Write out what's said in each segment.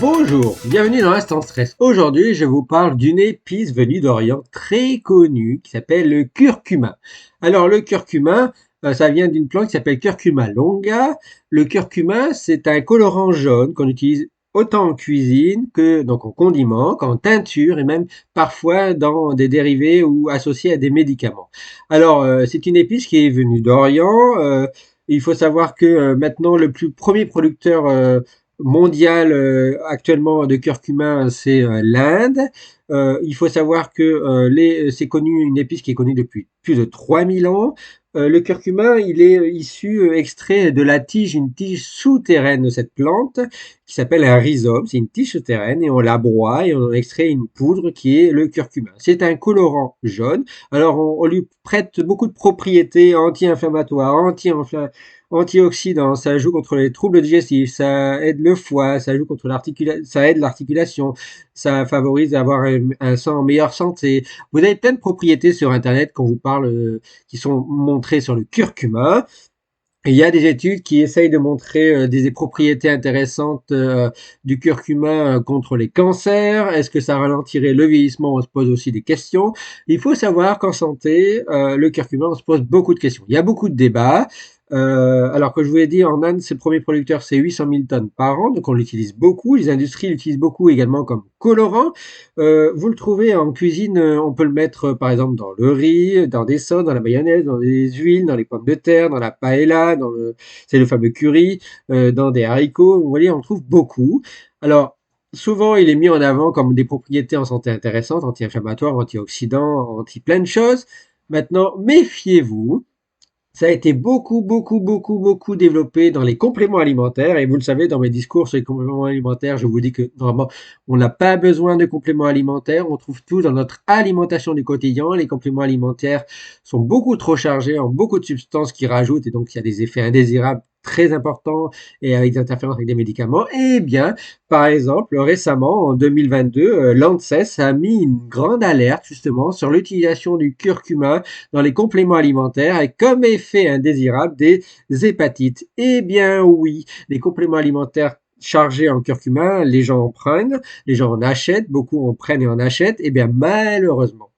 Bonjour, bienvenue dans l'Instant Stress. Aujourd'hui, je vous parle d'une épice venue d'Orient très connue qui s'appelle le curcuma. Alors, le curcuma, ça vient d'une plante qui s'appelle Curcuma longa. Le curcuma, c'est un colorant jaune qu'on utilise autant en cuisine que donc en condiment, qu'en teinture et même parfois dans des dérivés ou associés à des médicaments. Alors, c'est une épice qui est venue d'Orient. Il faut savoir que maintenant, le plus premier producteur mondial actuellement de curcuma, c'est l'Inde. Il faut savoir que c'est connu, une épice qui est connue depuis plus de 3000 ans. Le curcuma, il est issu, extrait de la tige, une tige souterraine de cette plante qui s'appelle un rhizome. C'est une tige souterraine et on la broie et on en extrait une poudre qui est le curcuma. C'est un colorant jaune. Alors on lui prête beaucoup de propriétés anti-inflammatoires, antioxydants, ça joue contre les troubles digestifs, ça aide le foie, ça joue contre ça aide l'articulation, ça favorise d'avoir un sang en meilleure santé. Vous avez plein de propriétés sur Internet qu'on vous parle, qui sont montrées sur le curcuma. Et il y a des études qui essayent de montrer des propriétés intéressantes du curcuma contre les cancers. Est-ce que ça ralentirait le vieillissement? On se pose aussi des questions. Il faut savoir qu'en santé, le curcuma, on se pose beaucoup de questions. Il y a beaucoup de débats. Alors que je vous l'ai dit, en Inde, ses premiers producteurs, c'est 800 000 tonnes par an, donc on l'utilise beaucoup. Les industries l'utilisent beaucoup également comme colorant. Vous le trouvez en cuisine, on peut le mettre par exemple dans le riz, dans des sauces, dans la mayonnaise, dans des huiles, dans les pommes de terre, dans la paella, c'est le fameux curry, dans des haricots. Vous voyez, on le trouve beaucoup. Alors, souvent, il est mis en avant comme des propriétés en santé intéressantes, anti-inflammatoires, antioxydants, anti plein de choses. Maintenant, méfiez-vous. Ça a été beaucoup développé dans les compléments alimentaires. Et vous le savez, dans mes discours sur les compléments alimentaires, je vous dis que normalement, on n'a pas besoin de compléments alimentaires. On trouve tout dans notre alimentation du quotidien. Les compléments alimentaires sont beaucoup trop chargés en beaucoup de substances qui rajoutent. Et donc, il y a des effets indésirables très importants et avec des interférences avec des médicaments. Eh bien, par exemple, récemment, en 2022, l'ANSES a mis une grande alerte justement sur l'utilisation du curcuma dans les compléments alimentaires et comme effet indésirable des hépatites. Eh bien oui, les compléments alimentaires chargés en curcuma, les gens en prennent, les gens en achètent, beaucoup en prennent et en achètent. Eh bien malheureusement,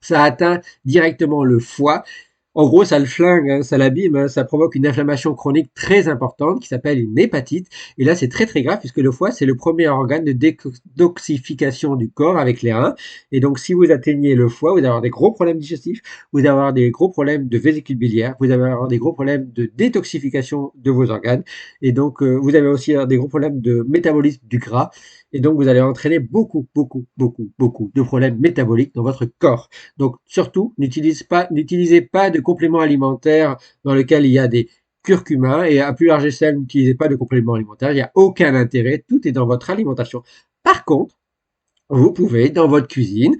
ça atteint directement le foie. En gros, ça le flingue, hein, ça l'abîme, hein, ça provoque une inflammation chronique très importante qui s'appelle une hépatite. Et là, c'est très grave puisque le foie, c'est le premier organe de détoxification du corps avec les reins. Et donc, si vous atteignez le foie, vous allez avoir des gros problèmes digestifs, vous allez avoir des gros problèmes de vésicule biliaire, vous allez avoir des gros problèmes de détoxification de vos organes. Et donc, vous allez aussi avoir des gros problèmes de métabolisme du gras. Et donc, vous allez entraîner beaucoup de problèmes métaboliques dans votre corps. Donc surtout, n'utilisez pas de compléments alimentaires dans lesquels il y a des curcuma et à plus large échelle, n'utilisez pas de compléments alimentaires. Il n'y a aucun intérêt. Tout est dans votre alimentation. Par contre, vous pouvez, dans votre cuisine,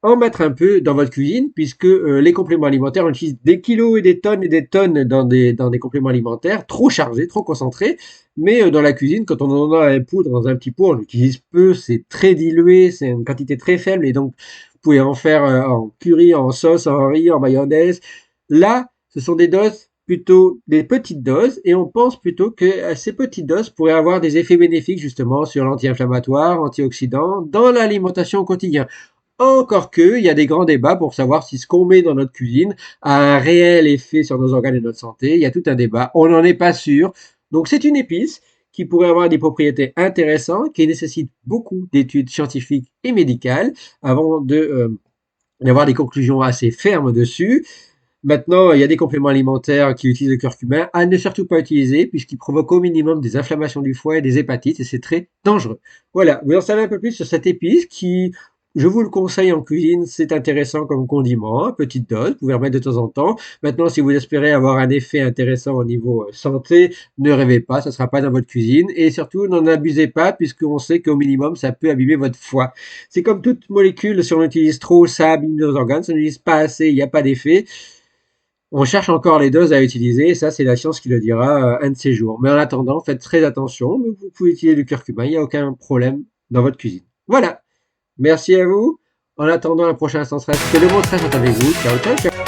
en mettre un peu dans votre cuisine, puisque les compléments alimentaires, on utilise des kilos et des tonnes dans des compléments alimentaires, trop chargés, trop concentrés, mais dans la cuisine, quand on en a un poudre dans un petit pot, on l'utilise peu, c'est très dilué, c'est une quantité très faible, et donc vous pouvez en faire en curry, en sauce, en riz, en mayonnaise. Là, ce sont des doses plutôt des petites doses, et on pense plutôt que ces petites doses pourraient avoir des effets bénéfiques justement sur l'anti-inflammatoire, antioxydant, dans l'alimentation au quotidien. Encore que, il y a des grands débats pour savoir si ce qu'on met dans notre cuisine a un réel effet sur nos organes et notre santé. Il y a tout un débat. On n'en est pas sûr. Donc, c'est une épice qui pourrait avoir des propriétés intéressantes, qui nécessite beaucoup d'études scientifiques et médicales avant d'avoir des conclusions assez fermes dessus. Maintenant, il y a des compléments alimentaires qui utilisent le curcuma à ne surtout pas utiliser puisqu'ils provoquent au minimum des inflammations du foie et des hépatites et c'est très dangereux. Voilà, vous en savez un peu plus sur cette épice qui, je vous le conseille en cuisine, c'est intéressant comme condiment, hein, petite dose, vous pouvez remettre de temps en temps. Maintenant, si vous espérez avoir un effet intéressant au niveau santé, ne rêvez pas, ça ne sera pas dans votre cuisine et surtout n'en abusez pas puisqu'on sait qu'au minimum, ça peut abîmer votre foie. C'est comme toute molécule, si on l'utilise trop, ça abîme nos organes, si on n'utilise pas assez, il n'y a pas d'effet. On cherche encore les doses à utiliser, et ça, c'est la science qui le dira un de ces jours. Mais en attendant, faites très attention. Vous pouvez utiliser du curcuma, il n'y a aucun problème dans votre cuisine. Voilà. Merci à vous. En attendant un prochain instant stress, que le mot stress soit avec vous. Ciao, ciao, ciao.